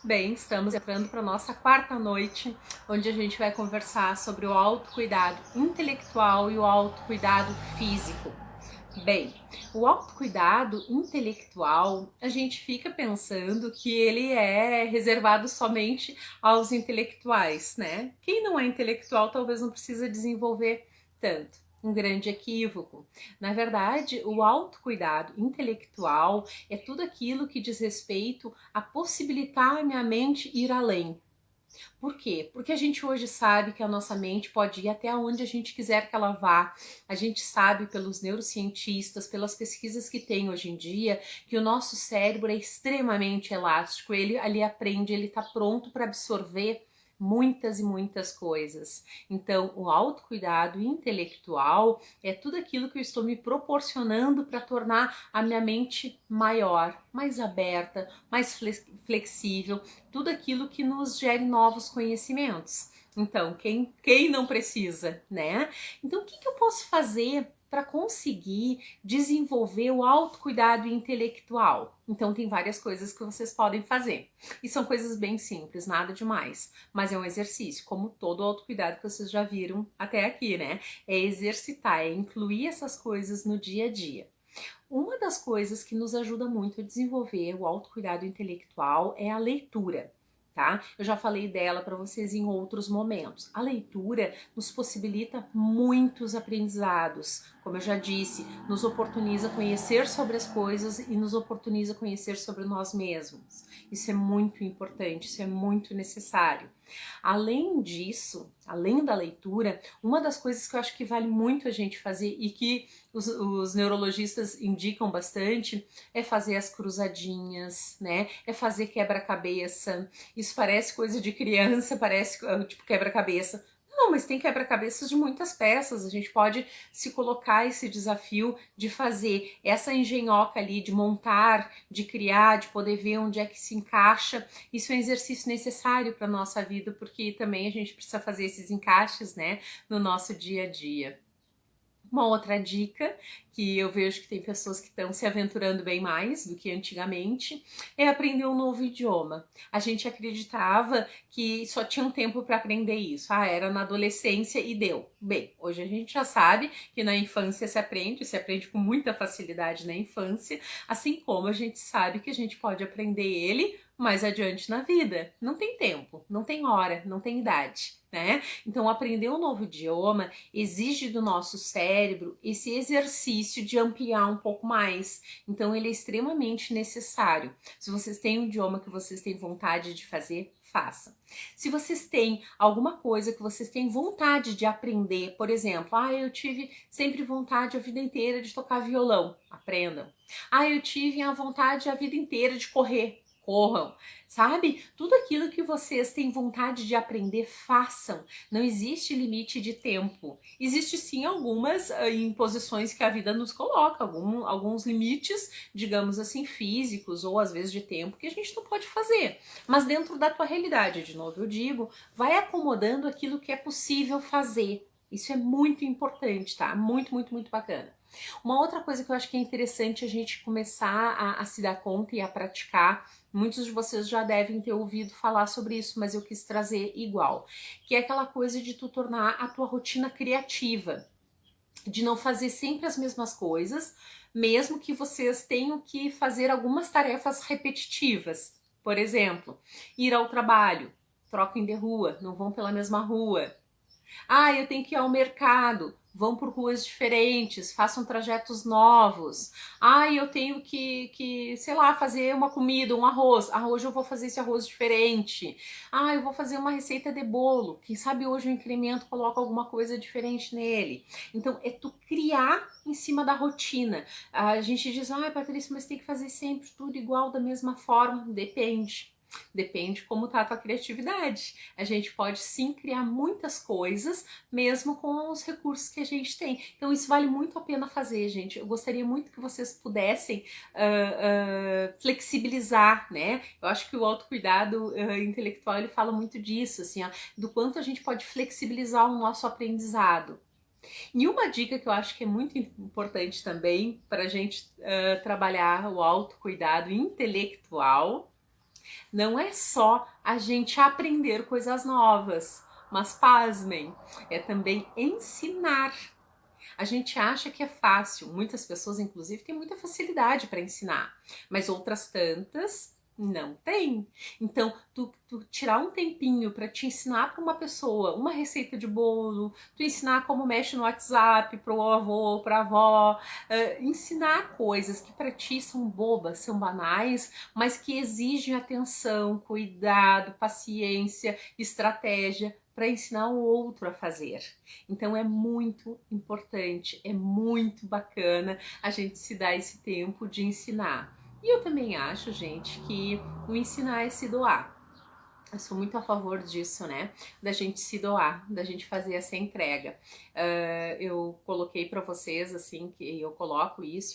Bem, estamos entrando para a nossa quarta noite, onde a gente vai conversar sobre o autocuidado intelectual e o autocuidado físico. Bem, o autocuidado intelectual, a gente fica pensando que ele é reservado somente aos intelectuais, né? Quem não é intelectual talvez não precisa desenvolver tanto. Um grande equívoco. Na verdade, o autocuidado intelectual é tudo aquilo que diz respeito a possibilitar a minha mente ir além. Por quê? Porque a gente hoje sabe que a nossa mente pode ir até onde a gente quiser que ela vá. A gente sabe pelos neurocientistas, pelas pesquisas que tem hoje em dia, que o nosso cérebro é extremamente elástico. Ele ali aprende, ele está pronto para absorver muitas e muitas coisas. Então, o autocuidado intelectual é tudo aquilo que eu estou me proporcionando para tornar a minha mente maior, mais aberta, mais flexível, tudo aquilo que nos gere novos conhecimentos. Então, quem não precisa, né? Então, o que eu posso fazer para conseguir desenvolver o autocuidado intelectual? Então, tem várias coisas que vocês podem fazer. E são coisas bem simples, nada demais. Mas é um exercício, como todo o autocuidado que vocês já viram até aqui, né? É exercitar, é incluir essas coisas no dia a dia. Uma das coisas que nos ajuda muito a desenvolver o autocuidado intelectual é a leitura. Tá? Eu já falei dela para vocês em outros momentos. A leitura nos possibilita muitos aprendizados. Como eu já disse, nos oportuniza conhecer sobre as coisas e nos oportuniza conhecer sobre nós mesmos. Isso é muito importante, isso é muito necessário. Além disso, além da leitura, uma das coisas que eu acho que vale muito a gente fazer e que os neurologistas indicam bastante é fazer as cruzadinhas, né? É fazer quebra-cabeça. Isso parece coisa de criança, parece tipo quebra-cabeça. Não, mas tem quebra-cabeças de muitas peças. A gente pode se colocar esse desafio de fazer essa engenhoca ali, de montar, de criar, de poder ver onde é que se encaixa. Isso é um exercício necessário para nossa vida, porque também a gente precisa fazer esses encaixes, né, no nosso dia a dia. Uma outra dica que eu vejo que tem pessoas que estão se aventurando bem mais do que antigamente é aprender um novo idioma. A gente acreditava que só tinha um tempo para aprender isso. Ah, era na adolescência e deu. Bem, hoje a gente já sabe que na infância se aprende com muita facilidade na infância, assim como a gente sabe que a gente pode aprender ele mais adiante na vida. Não tem tempo, não tem hora, não tem idade, né? Então, aprender um novo idioma exige do nosso cérebro esse exercício de ampliar um pouco mais. Então, ele é extremamente necessário. Se vocês têm um idioma que vocês têm vontade de fazer, façam. Se vocês têm alguma coisa que vocês têm vontade de aprender, por exemplo, eu tive sempre vontade a vida inteira de tocar violão, aprendam. Eu tive a vontade a vida inteira de correr, corram, sabe? Tudo aquilo que vocês têm vontade de aprender, façam. Não existe limite de tempo. Existe sim algumas imposições que a vida nos coloca, alguns limites, digamos assim, físicos ou às vezes de tempo que a gente não pode fazer. Mas dentro da tua realidade, de novo eu digo, vai acomodando aquilo que é possível fazer. Isso é muito importante, tá? Muito, muito, muito bacana. Uma outra coisa que eu acho que é interessante a gente começar a se dar conta e a praticar, muitos de vocês já devem ter ouvido falar sobre isso, mas eu quis trazer igual, que é aquela coisa de tu tornar a tua rotina criativa, de não fazer sempre as mesmas coisas, mesmo que vocês tenham que fazer algumas tarefas repetitivas. Por exemplo, ir ao trabalho, troquem de rua, não vão pela mesma rua. Eu tenho que ir ao mercado. Vão por ruas diferentes, façam trajetos novos. Eu tenho sei lá, fazer uma comida, um arroz. Hoje eu vou fazer esse arroz diferente. Eu vou fazer uma receita de bolo. Quem sabe hoje eu incremento, coloco alguma coisa diferente nele. Então, é tu criar em cima da rotina. A gente diz, Patrícia, mas tem que fazer sempre tudo igual, da mesma forma. Depende. Depende como tá a tua criatividade. A gente pode sim criar muitas coisas, mesmo com os recursos que a gente tem. Então isso vale muito a pena fazer, gente. Eu gostaria muito que vocês pudessem flexibilizar, né? Eu acho que o autocuidado intelectual, ele fala muito disso, assim, do quanto a gente pode flexibilizar o nosso aprendizado. E uma dica que eu acho que é muito importante também para a gente trabalhar o autocuidado intelectual Não é só a gente aprender coisas novas, mas pasmem, é também ensinar. A gente acha que é fácil, muitas pessoas, inclusive, têm muita facilidade para ensinar, mas outras tantas não têm. Então, tu tirar um tempinho para te ensinar para uma pessoa uma receita de bolo, tu ensinar como mexe no WhatsApp para o avô, para a avó, ensinar coisas que para ti são bobas, são banais, mas que exigem atenção, cuidado, paciência, estratégia para ensinar o outro a fazer. Então é muito importante, é muito bacana a gente se dar esse tempo de ensinar. E eu também acho, gente, que o ensinar é se doar. Eu sou muito a favor disso, né? Da gente se doar, da gente fazer essa entrega. Eu coloquei para vocês, assim, que eu coloco isso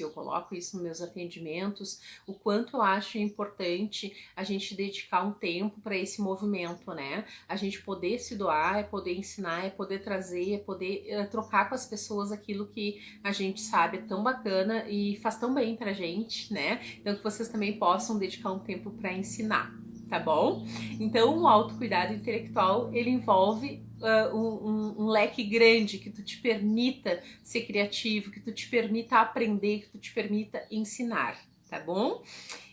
nos meus atendimentos, o quanto eu acho importante a gente dedicar um tempo para esse movimento, né? A gente poder se doar, é poder ensinar, é poder trazer, é poder trocar com as pessoas aquilo que a gente sabe é tão bacana e faz tão bem pra gente, né? Então que vocês também possam dedicar um tempo para ensinar. Tá bom? Então, o autocuidado intelectual, ele envolve um leque grande que tu te permita ser criativo, que tu te permita aprender, que tu te permita ensinar, tá bom?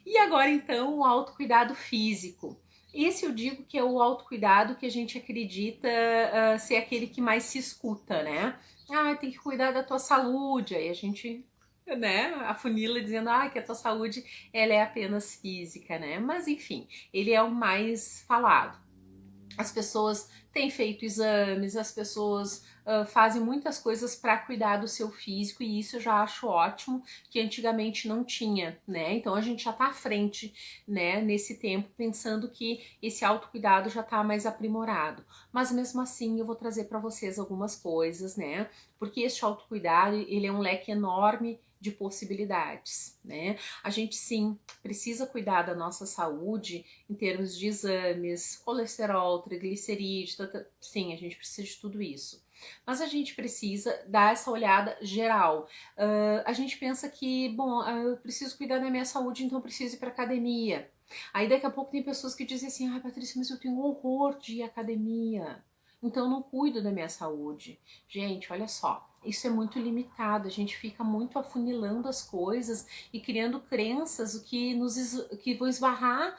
E agora, então, o autocuidado físico. Esse eu digo que é o autocuidado que a gente acredita ser aquele que mais se escuta, né? Ah, tem que cuidar da tua saúde, aí a gente, né, a funila dizendo que a tua saúde ela é apenas física, né? Mas enfim, ele é o mais falado. As pessoas têm feito exames, as pessoas fazem muitas coisas para cuidar do seu físico e isso eu já acho ótimo, que antigamente não tinha, né? Então a gente já tá à frente, né, nesse tempo, pensando que esse autocuidado já tá mais aprimorado. Mas mesmo assim eu vou trazer para vocês algumas coisas, né? Porque este autocuidado, ele é um leque enorme de possibilidades, né? A gente sim precisa cuidar da nossa saúde em termos de exames, colesterol, triglicerídeos, sim, a gente precisa de tudo isso. Mas a gente precisa dar essa olhada geral. A gente pensa que, bom, eu preciso cuidar da minha saúde, então eu preciso ir para academia. Aí daqui a pouco tem pessoas que dizem assim, Patrícia, mas eu tenho horror de ir à academia, então eu não cuido da minha saúde. Gente, olha só, isso é muito limitado, a gente fica muito afunilando as coisas e criando crenças que vão esbarrar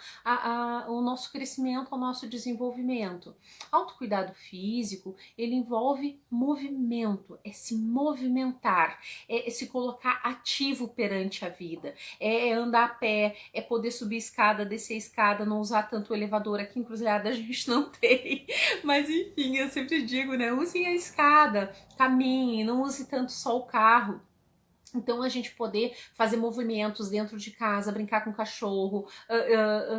o nosso crescimento, o nosso desenvolvimento. Autocuidado físico, ele envolve movimento, é se movimentar, é se colocar ativo perante a vida, é andar a pé, é poder subir escada, descer escada, não usar tanto o elevador. Aqui em Cruzilhada a gente não tem, mas enfim, eu sempre digo, né, usem a escada, caminhem, não use tanto só o carro. Então a gente poder fazer movimentos dentro de casa, brincar com o cachorro,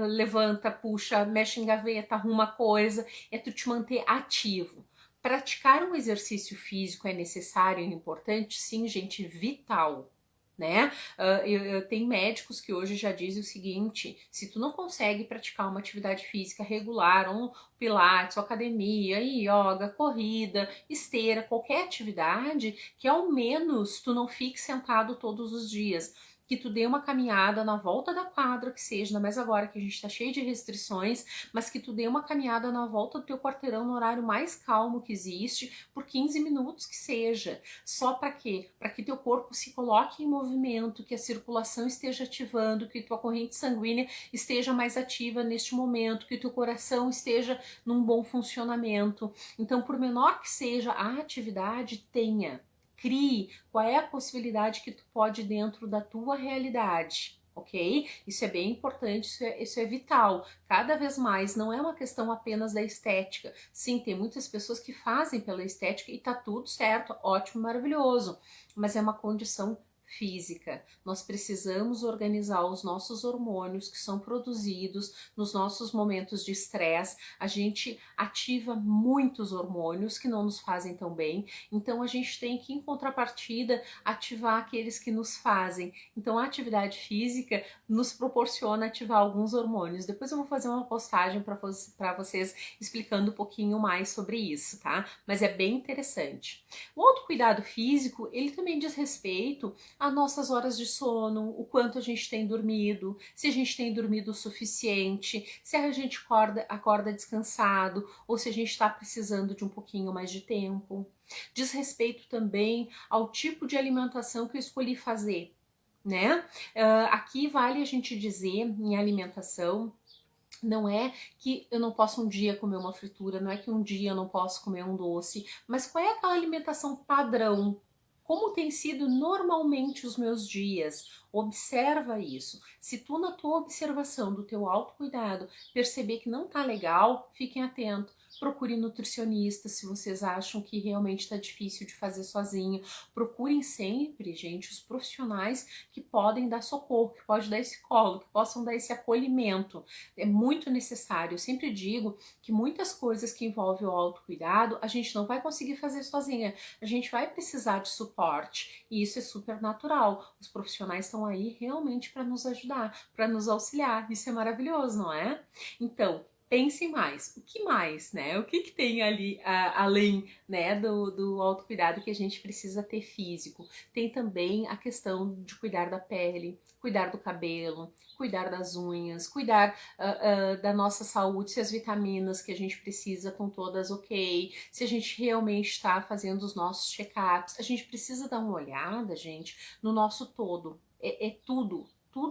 levanta, puxa, mexe em gaveta, arruma coisa, é tu te manter ativo. Praticar um exercício físico é necessário e importante? Sim, gente, vital. Né? Eu tenho médicos que hoje já dizem o seguinte: se tu não consegue praticar uma atividade física regular, um pilates, academia, yoga, corrida, esteira, qualquer atividade, que ao menos tu não fique sentado todos os dias, que tu dê uma caminhada na volta da quadra, que seja, ainda mais agora que a gente tá cheio de restrições, mas que tu dê uma caminhada na volta do teu quarteirão no horário mais calmo que existe, por 15 minutos que seja. Só para quê? Para que teu corpo se coloque em movimento, que a circulação esteja ativando, que tua corrente sanguínea esteja mais ativa neste momento, que teu coração esteja num bom funcionamento. Então, por menor que seja a atividade, crie qual é a possibilidade que tu pode dentro da tua realidade. Ok? Isso é bem importante, isso é vital. Cada vez mais não é uma questão apenas da estética. Sim, tem muitas pessoas que fazem pela estética e tá tudo certo, ótimo, maravilhoso. Mas é uma condição física. Nós precisamos organizar os nossos hormônios que são produzidos nos nossos momentos de estresse. A gente ativa muitos hormônios que não nos fazem tão bem, então a gente tem que, em contrapartida, ativar aqueles que nos fazem. Então a atividade física nos proporciona ativar alguns hormônios. Depois eu vou fazer uma postagem para vocês explicando um pouquinho mais sobre isso, tá? Mas é bem interessante. O autocuidado físico, ele também diz respeito as nossas horas de sono, o quanto a gente tem dormido, se a gente tem dormido o suficiente, se a gente acorda descansado ou se a gente está precisando de um pouquinho mais de tempo. Diz respeito também ao tipo de alimentação que eu escolhi fazer, né? Aqui vale a gente dizer em alimentação, não é que eu não posso um dia comer uma fritura, não é que um dia eu não posso comer um doce, mas qual é aquela alimentação padrão? Como tem sido normalmente os meus dias? Observa isso. Se tu na tua observação do teu autocuidado perceber que não tá legal, fiquem atentos. Procure nutricionista se vocês acham que realmente está difícil de fazer sozinho. Procurem sempre, gente, os profissionais que podem dar socorro, que podem dar esse colo, que possam dar esse acolhimento. É muito necessário. Eu sempre digo que muitas coisas que envolvem o autocuidado a gente não vai conseguir fazer sozinha. A gente vai precisar de suporte e isso é super natural. Os profissionais estão aí realmente para nos ajudar, para nos auxiliar. Isso é maravilhoso, não é? Então, pense mais. O que mais, né? O que tem ali além, né, do autocuidado que a gente precisa ter físico? Tem também a questão de cuidar da pele, cuidar do cabelo, cuidar das unhas, cuidar da nossa saúde, se as vitaminas que a gente precisa estão todas ok, se a gente realmente está fazendo os nossos check-ups. A gente precisa dar uma olhada, gente, no nosso todo. É tudo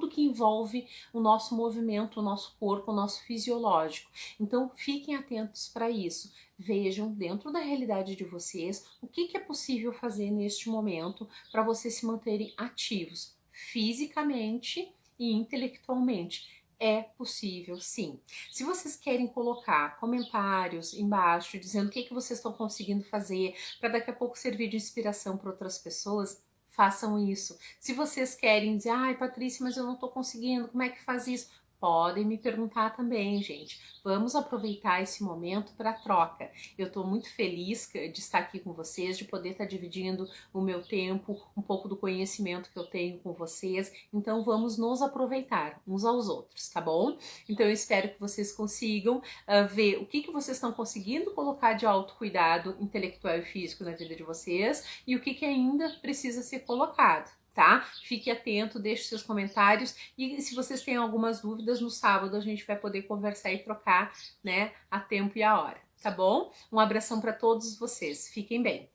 que envolve o nosso movimento, o nosso corpo, o nosso fisiológico. Então, fiquem atentos para isso. Vejam dentro da realidade de vocês o que é possível fazer neste momento para vocês se manterem ativos fisicamente e intelectualmente. É possível, sim. Se vocês querem colocar comentários embaixo dizendo o que vocês estão conseguindo fazer para daqui a pouco servir de inspiração para outras pessoas, façam isso. Se vocês querem dizer, ai Patrícia, mas eu não tô conseguindo, como é que faz isso? Podem me perguntar também, gente. Vamos aproveitar esse momento para troca. Eu estou muito feliz de estar aqui com vocês, de poder estar dividindo o meu tempo, um pouco do conhecimento que eu tenho com vocês. Então vamos nos aproveitar uns aos outros, tá bom? Então eu espero que vocês consigam ver o que vocês estão conseguindo colocar de autocuidado intelectual e físico na vida de vocês e o que ainda precisa ser colocado. Tá? Fique atento, deixe seus comentários e se vocês têm algumas dúvidas, no sábado a gente vai poder conversar e trocar, né, a tempo e a hora, tá bom? Um abração para todos vocês, fiquem bem.